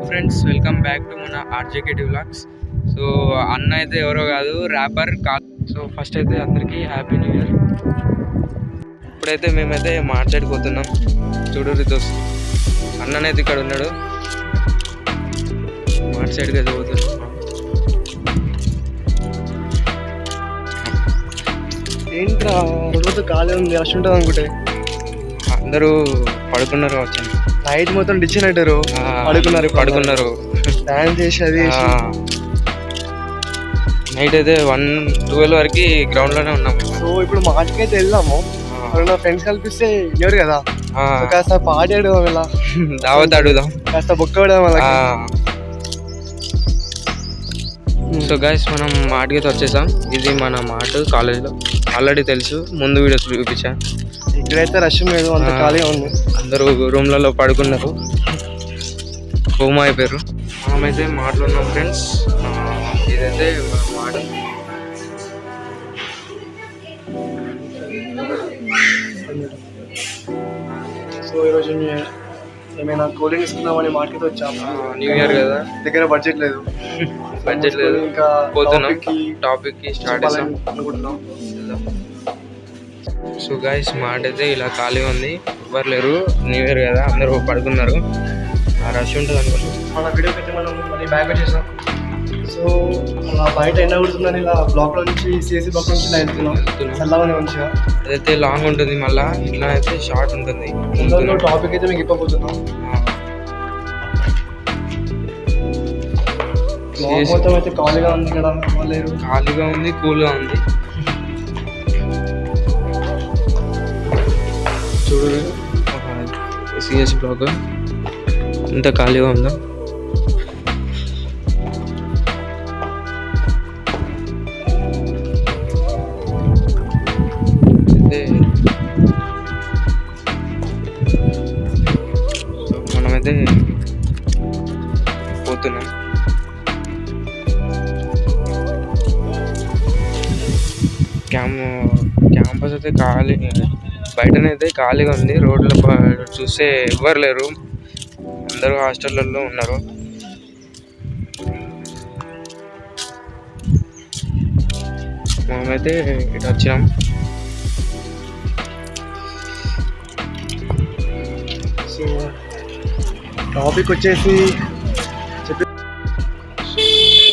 Friends, welcome back to మన ఆర్జేకేటి vlogs. So అన్న అయితే ఎవరో కాదు, ర్యాపర్ కాదు. సో ఫస్ట్ అయితే అందరికీ హ్యాపీ న్యూ ఇయర్. ఇప్పుడైతే మేమైతే మాట్లాడిపోతున్నాం. చూడరు దోస్త్, అన్ననైతే ఇక్కడ ఉన్నాడు, మార్ట్ సైడ్కి అయితే పోతున్నాం. ఏంట్రా రోజు ఖాళీ ఉంది, రష్ ఉంటుంది అనుకుంటే అందరూ పడుకున్నారు కావచ్చు. నైట్ మొత్తం డిసిషన్ అంటారు, పడుకున్నారు డాన్స్ చేసి అది చేసి. నైట్ అయితే 1-12 వరకు గ్రౌండ్ లోనే ఉన్నాం. సో ఇప్పుడు మార్కెట్కి అయితే వెళ్దాము. నా ఫ్రెండ్స్ కల్పిస్తే ఇవ్వరు కదా, సో కాస్త పార్టీ ఆడదాం, ఇలా దావత్ అడుగుదాం, కాస్త బొక్క పడదాం అలా. సో గైస్, మనం మార్ట్కి అయితే వచ్చేసాం. ఇది మన మార్ట్ కాలేజ్లో, ఆల్రెడీ తెలుసు, ముందు వీడియోస్ చూపించా. ఇక్కడైతే రష్ లేదు, అంత ఖాళీగా ఉంది. అందరూ రూమ్లలో పడుకున్నారు, హోమ్ అయిపోయారు. మనమైతే మార్ట్లో ఉన్నాం ఫ్రెండ్స్. ఇదైతే మాట. సో ఈరోజు ఏమైనా కూల్ డ్రింక్ తీసుకుందామని మార్కెట్ వచ్చాము. న్యూ ఇయర్ కదా, దగ్గర బడ్జెట్ లేదు. ఇంకా పోతున్నాం, టాపిక్కి స్టార్ట్ చేసాం అనుకుంటున్నాం. సో గైస్, మార్ట్ అయితే ఇలా ఖాళీగా ఉంది, ఎవ్వరు లేరు. న్యూ ఇయర్ కదా, అందరూ పడుకున్నారు, రష్ ఉంటుంది అనుకుంటున్నాం. మన వీడియోకి అయితే మనం మళ్ళీ బ్యాక్ వచ్చేసాం. సో అలా బయట ఎండ కుడుతుందని ఇలా బ్లాక్ లో నుంచి సిఎస్సి బ్లాక్ నుంచి వెళ్తున్నాం. చల్లగానే మంచిగా. అదైతే లాంగ్ ఉంటుంది, మళ్ళీ ఇట్లా అయితే షార్ట్ ఉంటుంది. టాపిక్ అయితే మీకు ఇప్పబోతున్నాం. మొత్తం అయితే ఖాళీగా ఉంది కదా, ఖాళీగా ఉంది, కూల్గా ఉంది. చూడు, సిఎస్ బ్లాక్ ఇంత ఖాళీగా ఉందా. మనమైతే పోతున్నాం. క్యాంపస్ అయితే ఖాళీ, బయటనైతే ఖాళీగా ఉంది. రోడ్ల చూస్తే ఎవ్వరు లేరు, అందరూ హాస్టళ్ళల్లో ఉన్నారు. మేమైతే ఇటు వచ్చినాం.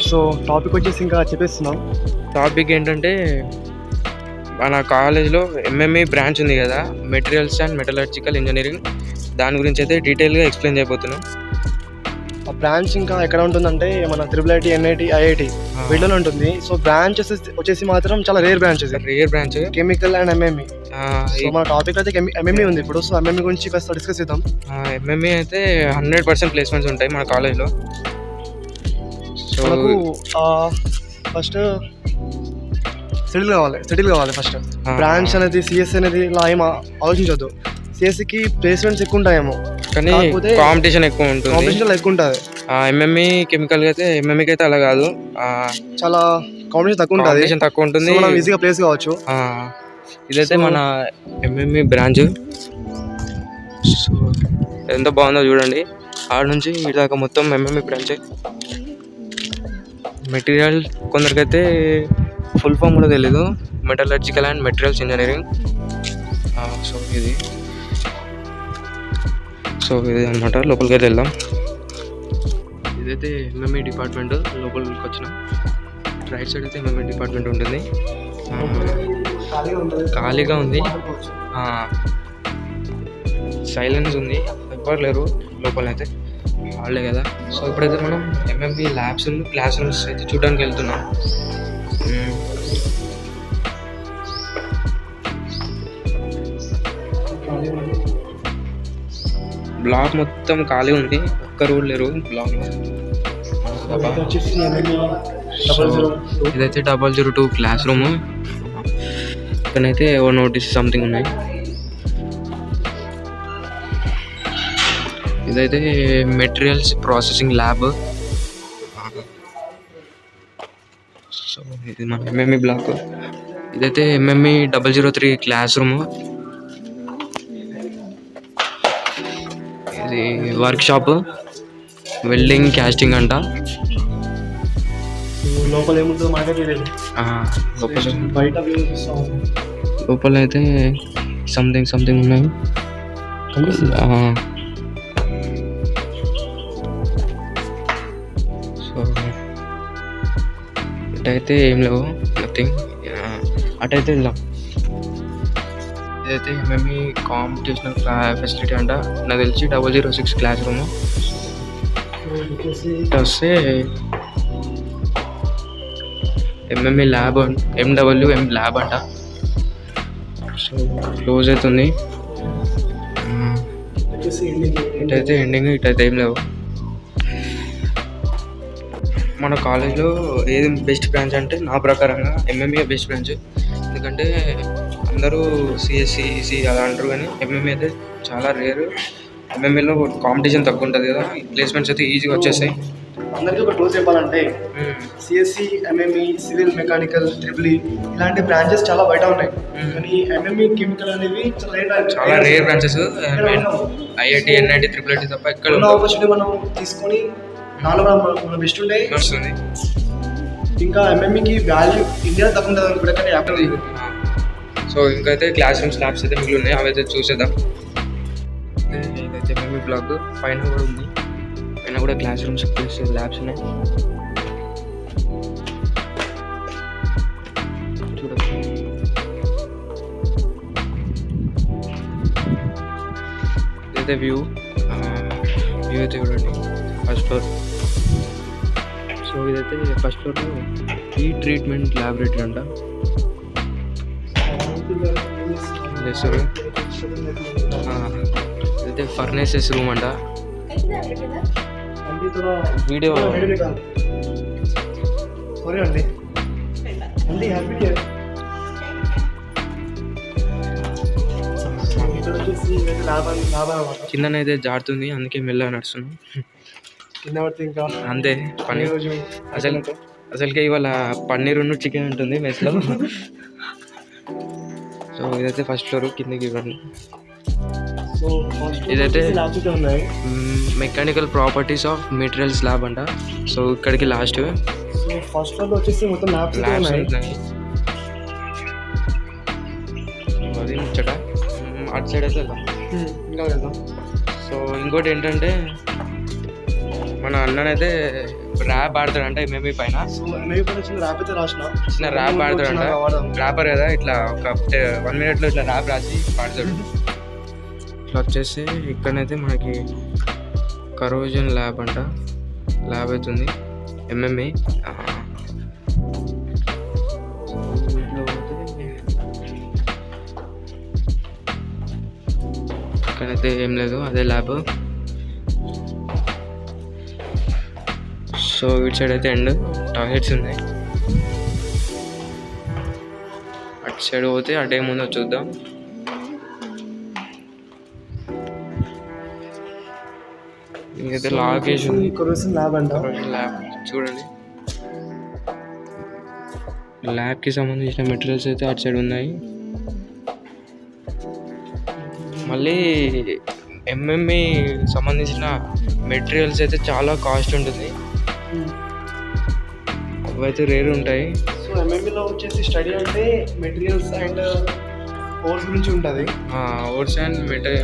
సో టాపిక్ వచ్చేసి ఇంకా చెప్పేస్తున్నాం. టాపిక్ ఏంటంటే, మన కాలేజ్లో ఎంఎంఈ బ్రాంచ్ ఉంది కదా, మెటీరియల్స్ అండ్ మెటలర్జికల్ ఇంజనీరింగ్, దాని గురించి అయితే డీటెయిల్గా ఎక్స్ప్లెయిన్ చేయబోతున్నాం. ఆ బ్రాంచ్ ఇంకా ఎక్కడ ఉంటుందంటే మన IIIT, NIT, IIT వీటిలోనే ఉంటుంది. సో బ్రాంచెస్ వచ్చేసి మాత్రం చాలా rare branch, chemical and MME. So మన టాపిక్ అయితే ఎంఎంఈ ఉంది ఇప్పుడు. సో ఎంఎంఈ గురించి కాస్త డిస్కస్ చేద్దాం. ఎంఎంఈ అయితే 100% ప్లేస్మెంట్స్ ఉంటాయి మన కాలేజ్లో. సో ఫస్ట్ సెటిల్ కావాలి ఫస్ట్. బ్రాంచ్ అనేది, సిఎస్ అనేది ఇలా ఏం ఆలోచించవద్దు. సిఎస్సికి ప్లేస్మెంట్స్ ఎక్కువ ఉంటాయేమో, కానీ కాంపిటీషన్ ఎక్కువ ఉంటుంది. ఎంఎంఈ కెమికల్ అయితే, ఎంఎంఈకి అయితే అలా కాదు, చాలా కాంపిటీషన్ తక్కువ ఉంటుంది, మనం ఈజీగా ప్లేస్ కావచ్చు. ఇదైతే మన ఎంఎంఈ బ్రాంచ్. సో ఎంత బాగుందో చూడండి, ఆడ నుంచి ఇటు దాకా మొత్తం ఎంఎంఈ బ్రాంచ్. మెటీరియల్ కొందరికైతే ఫుల్ ఫామ్ కూడా తెలీదు, metallurgical and materials engineering. So ఇది అనమాట. లోపలికి అయితే వెళ్దాం. ఇదైతే ఎంఎంఈ డిపార్ట్మెంట్. లోపలికి వచ్చినాం. రైట్ సైడ్ అయితే ఎంఎంఈ డిపార్ట్మెంట్ ఉంటుంది. ఖాళీగా ఉంది, సైలెన్స్ ఉంది, ఎవ్వరు లేరు లోపలైతే, వాళ్ళే కదా. సో ఇప్పుడైతే మనం ఎంఎంఈ ల్యాబ్స్, క్లాస్ రూమ్స్ అయితే చూడడానికి వెళ్తున్నాం. బ్లాక్ మొత్తం ఖాళీ ఉంది, ఒక్కరు కూడా లేరు బ్లాక్లో. ఇదైతే 002 క్లాస్ రూమ్. ఇక్కడైతే నోటీస్ సంథింగ్ ఉన్నాయి. ఇదైతే మెటీరియల్స్ ప్రాసెసింగ్ ల్యాబ్. సో ఇది మన ఎంఎంఈ బ్లాక్. ఇదైతే ఎంఎంఈ 003 క్లాస్ రూమ్. ఇది వర్క్ షాప్. వెల్డింగ్ క్యాస్టింగ్ అంట. లోపల ఏముంటుందో మాకే తెలియదు. లోపల బయట view చూస్తాం. లోపల అయితే సంథింగ్ ఉన్నాయి. సో ఇటైతే ఏం లేవు, నథింగ్. అటైతే వెళ్దాం. ఇదైతే ఎంఎంఈ కాంపిటీషనల్ ఫెసిలిటీ అంట. నాకు తెలిసి 006 క్లాస్ రూమ్. ఇటు వస్తే ఎంఎంఈ ల్యాబ్, MWM ల్యాబ్ అంట. సో క్లోజ్ అవుతుంది. ఇటైతే ఎండింగ్, ఇటైతే ఏం లేవు. మన కాలేజ్లో ఏది బెస్ట్ బ్రాంచ్ అంటే నా ప్రకారంగా ఎంఎంఈ బెస్ట్ బ్రాంచ్. ఎందుకంటే అందరూ సిఎస్సి ఈసీ అలా అంటారు, కానీ ఎంఎంఈ అయితే చాలా రేరు. ఎంఎంఈలో కాంపిటీషన్ తక్కువ ఉంటుంది కదా, ప్లేస్మెంట్స్ అయితే ఈజీగా వచ్చేస్తాయి. అందరికీ ఒక టూర్ చెప్పాలంటే CSC, MME, civil, mechanical, triple ఇలాంటి బ్రాంచెస్ చాలా బయట ఉన్నాయి. కానీ ఎంఎంఈ, కెమికల్ అనేవి చాలా rare branches. IIT, NIT, triple IT తప్ప ఎక్కడ ఆపర్చునిటీ మనం తీసుకొని దానిలో మన బెస్ట్ ఉంటాయి. ఇంకా ఎంఎంఈకి వాల్యూ ఇండియా తక్కువ ఉంటుంది కూడా, కానీ యాప్టర్. సో ఇంకైతే క్లాస్ రూమ్స్, ల్యాబ్స్ అయితే మిగిలి ఉన్నాయి, అవైతే చూసేద్దాం. ఇదైతే ఎంఎంఈ బ్లాక్. పైన కూడా ఉంది, పైన కూడా క్లాస్ రూమ్స్ ప్లస్ ల్యాబ్స్ ఉన్నాయి. చూడచ్చు. ఇదైతే వ్యూ అయితే చూడండి. First floor. సో ఇదైతే ఫస్ట్ ఫ్లోర్లో ఈ ట్రీట్మెంట్ ల్యాబొరేటరీ అంట. ఇదైతే ఫర్నేసెస్ రూమ్ అంట. వీడియో కిందనైతే జారుతుంది, అందుకే మెల్లగా నడుస్తున్నాం. ఇంకా అంతే పని. అసలుకే ఇవాళ పన్నీర్ చికెన్ ఉంటుంది మెస్లో. సో ఇదైతే ఫస్ట్ ఫ్లోర్, కిందకి ఇవ్వండి. ఇదైతే mechanical properties of materials lab అంట. సో ఇక్కడికి లాస్ట్. ఫస్ట్ ఫ్లోర్ వచ్చేసి మొత్తం ల్యాబ్స్ ఉన్నాయి. అది ముచ్చట. అటు సైడ్ అయితే వెళ్దాం. సో ఇంకోటి ఏంటంటే మన అన్ననైతే ర్యాప్ ఆడతాడంట ఎంఎంఈ పైన. చిన్న ర్యాప్ ఆడతాడంట. ర్యాపర్ కదా, ఇట్లా ఒక 1 minute ఇట్లా ర్యాప్ రాసి పాడతాడు. ఇట్లా వచ్చేసి ఇక్కడనైతే మనకి కరోజన్ ల్యాబ్ అంట. ల్యాబ్ అవుతుంది ఎంఎంఈ. ఇక్కడైతే ఏం లేదు, అదే ల్యాబ్. సో ఇటు సైడ్ అయితే ఎండ్ టాయిలెట్స్ ఉన్నాయి. అటు సైడ్ పోతే అటే ముందు చూద్దాం. ఇంకైతే లాకేషన్ ల్యాబ్ అంట. ల్యాబ్ చూడండి. ల్యాబ్కి సంబంధించిన మెటీరియల్స్ అయితే అటు సైడ్ ఉన్నాయి. మళ్ళీ ఎంఎంఈ సంబంధించిన మెటీరియల్స్ అయితే చాలా కాస్ట్ ఉంటుంది, అవైతే రేర్ ఉంటాయి. సో ఎంఎంఈలో వచ్చేసి స్టడీ అంటే మెటీరియల్స్ అండ్ ఓర్స్ గురించి ఉంటుంది. ఓర్స్ అండ్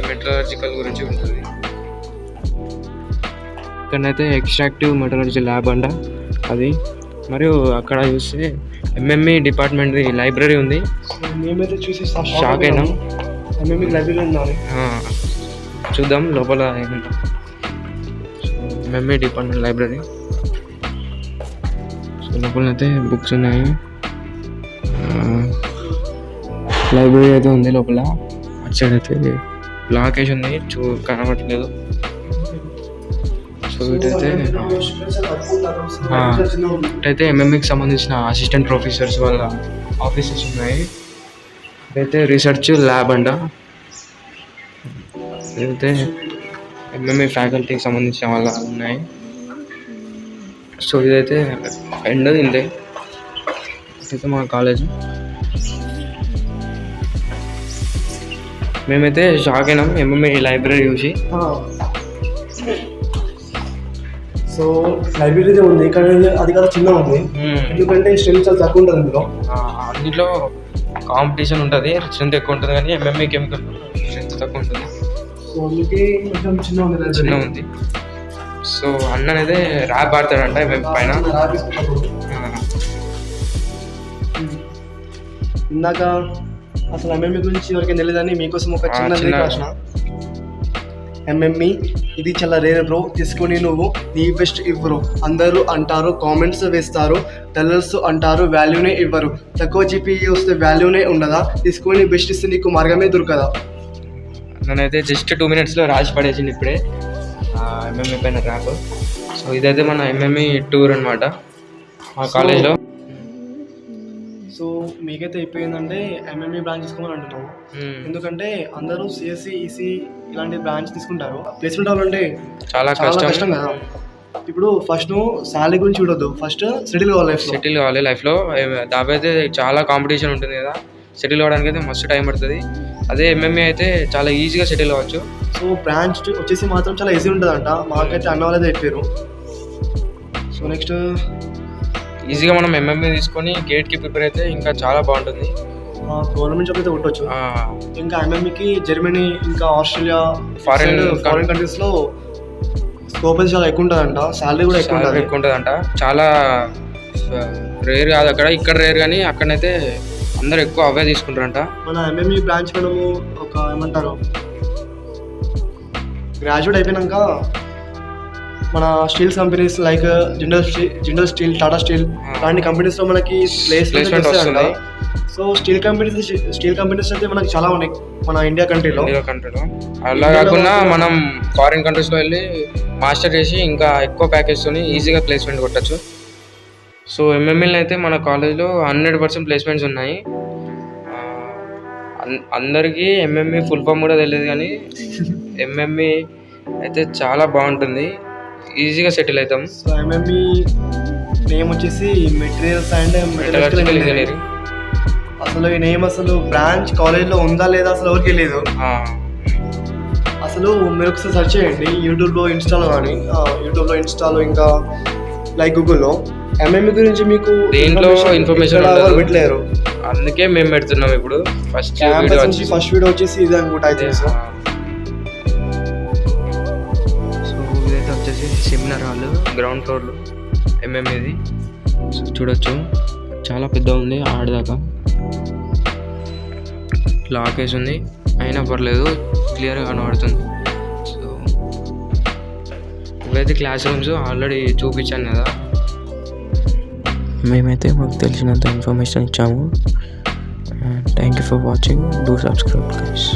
మెటలర్జికల్ గురించి ఉంటుంది. ఇక్కడైతే ఎక్స్ట్రాక్టివ్ మెటలర్జీ ల్యాబ్ అంట అది. మరియు అక్కడ చూస్తే ఎంఎంఈ డిపార్ట్మెంట్ లైబ్రరీ ఉంది. మేమైతే చూసి షాక్ అయినాం. ఎంఎంఈ లైబ్రరీ ఉందని. చూద్దాం లోపల ఏమంటాం. MME department library. సో లోపలైతే బుక్స్ ఉన్నాయి. లైబ్రరీ అయితే ఉంది లోపల. అటు సైడ్ అయితే బ్లాక్ వేసి ఉంది, కనబడట్లేదు. సో ఇటైతే ఎంఎంఈకి సంబంధించిన అసిస్టెంట్ ప్రొఫెసర్స్ వాళ్ళ ఆఫీసెస్ ఉన్నాయి. ఇదైతే రీసెర్చ్ ల్యాబ్ అంట. ఇదైతే ఎంఎంఈ ఫ్యాకల్టీకి సంబంధించిన వాళ్ళ ఉన్నాయి. సో ఇదైతే ఎండ్ ఇంతే. ఇదైతే మా కాలేజ్. మేమైతే షాక్ అయినాం ఎంఎంఈ లైబ్రరీ చూసి. సో లైబ్రరీ ఉంది కానీ అది కూడా చిన్న ఉంది, ఎందుకంటే స్ట్రెంత్ చాలా తక్కువ ఉంటుంది అందులో. అన్నిట్లో కాంపిటీషన్ ఉంటుంది, స్ట్రెంత్ ఎక్కువ ఉంటుంది, కానీ ఎంఎంఈ కెమికల్ స్ట్రెంత్ తక్కువ ఉంటుంది. సో అందుకే కొంచెం చిన్న ఉంది. సో అన్న అనేది ర్యాప్ ఆడతాడంట ఎంఎంఈ పైన. ఇందాక అసలు ఎంఎంఈ గురించి ఎవరికైనా తెలియదని మీకోసం ఒక చిన్న రాసిన. ఎంఎంఈ ఇది చాలా రేర్ బ్రో, తీసుకొని నువ్వు నీ బెస్ట్ ఇవ్వరు. అందరూ అంటారు, కామెంట్స్ వేస్తారు, డల్లర్స్ అంటారు వాల్యూనే ఇవ్వరు. తక్కువ జీపీఏ వస్తే వాల్యూనే ఉండదా, తీసుకొని బెస్ట్ ఇస్తే నీకు మార్గమే దొరకదా. నేనైతే జస్ట్ 2 minutesలో రాసి పడేసింది ఇప్పుడే ఎంఎంఈ పైన ర్యాప్. సో ఇదైతే మన ఎంఎంఈ టూర్ అనమాట మా కాలేజ్లో. సో మీకైతే అయిపోయిందంటే ఎంఎంఈ బ్రాంచ్ తీసుకోమని అంటున్నాము, ఎందుకంటే అందరూ సిఎస్సి ఈసీ ఇలాంటి బ్రాంచ్ తీసుకుంటారు. ప్లేస్మెంట్ అవ్వాలంటే చాలా కష్టం కదా. ఇప్పుడు ఫస్ట్ నువ్వు శాలరీ గురించి చూడొద్దు, ఫస్ట్ సెటిల్ కావాలి లైఫ్లో. దాని అయితే చాలా కాంపిటీషన్ ఉంటుంది కదా, సెటిల్ అవ్వడానికి అయితే మస్తు టైం పడుతుంది. అదే ఎంఎంఈ అయితే చాలా ఈజీగా సెటిల్ అవ్వచ్చు. సో బ్రాంచ్ వచ్చేసి మాత్రం చాలా ఈజీ ఉంటుందంట, మాకైతే అన్న వాళ్ళైతే చెప్పారు. సో నెక్స్ట్ ఈజీగా మనం ఎంఎంఈ తీసుకొని గేట్కి ప్రిపేర్ అయితే ఇంకా చాలా బాగుంటుంది. గవర్నమెంట్ జాబ్ అయితే కొట్టవచ్చు. ఇంకా ఎంఎంఈకి జర్మనీ, ఇంకా ఆస్ట్రేలియా, ఫారిన్ కంట్రీస్లో స్కోప్ అయితే చాలా ఎక్కువ ఉంటుందంట, శాలరీ కూడా ఎక్కువ ఉంటుందంట. చాలా రేర్ కాదు అక్కడ, ఇక్కడ రేర్, కానీ అక్కడైతే అందరు ఎక్కువ అవే తీసుకుంటారంట. మన ఎంఎంఈ బ్రాంచ్ మనము ఒక ఏమంటారు గ్రాడ్యుయేట్ అయిపోయినాక మన steels companies like Jindal steel, Tata steel లాంటి కంపెనీస్లో మనకి ప్లేస్మెంట్ వస్తుంది. సో స్టీల్ కంపెనీస్ అయితే మనకి చాలా ఉన్నాయి మన ఇండియా కంట్రీలో. అలా కాకుండా మనం ఫారిన్ కంట్రీస్లో వెళ్ళి మాస్టర్ చేసి ఇంకా ఎక్కువ ప్యాకేజ్తో ఈజీగా ప్లేస్మెంట్ కొట్టచ్చు. సో ఎంఎంఈలో అయితే మన కాలేజ్లో 100% ప్లేస్మెంట్స్ ఉన్నాయి. అందరికీ ఎంఎంఈ ఫుల్ ఫామ్ కూడా తెలియదు, కానీ ఎంఎంఈ అయితే చాలా బాగుంటుంది, ఈజీగా సెటిల్ అవుతాం. సో ఎంఎంఈ నేమ్ వచ్చేసి మెటీరియల్స్ అండ్ మెటలర్జికల్ ఇంజనీరింగ్. అసలు ఈ నేమ్ అసలు బ్రాంచ్ కాలేజ్లో ఉందా లేదా అసలు ఎవరికి లేదు. అసలు మీరు ఒకసారి సెర్చ్ చేయండి యూట్యూబ్లో, ఇన్స్టాలో ఇంకా లైక్ గూగుల్లో ఎంఎంఈ గురించి మీకు దేంట్లో ఇన్ఫర్మేషన్ పెట్టలేరు, అందుకే మేము పెడుతున్నాం ఇప్పుడు. ఫస్ట్ వీడియో వచ్చేసి ఇది అనుకుంటా అయితే. సో ఇదైతే వచ్చేసి సెమినార్ హాల్ గ్రౌండ్ ఫ్లోర్లో ఎంఎంఈది. సో చూడొచ్చు చాలా పెద్ద ఉంది, ఆడదాకా లాక్ వేసి ఉంది, అయినా పర్లేదు క్లియర్గా కనబడుతుంది. సో ఇవైతే క్లాస్ రూమ్స్ ఆల్రెడీ చూపించాను కదా. మేమైతే మాకు తెలిసినంత ఇన్ఫర్మేషన్ ఇచ్చాము. Thank you for watching. Do subscribe guys.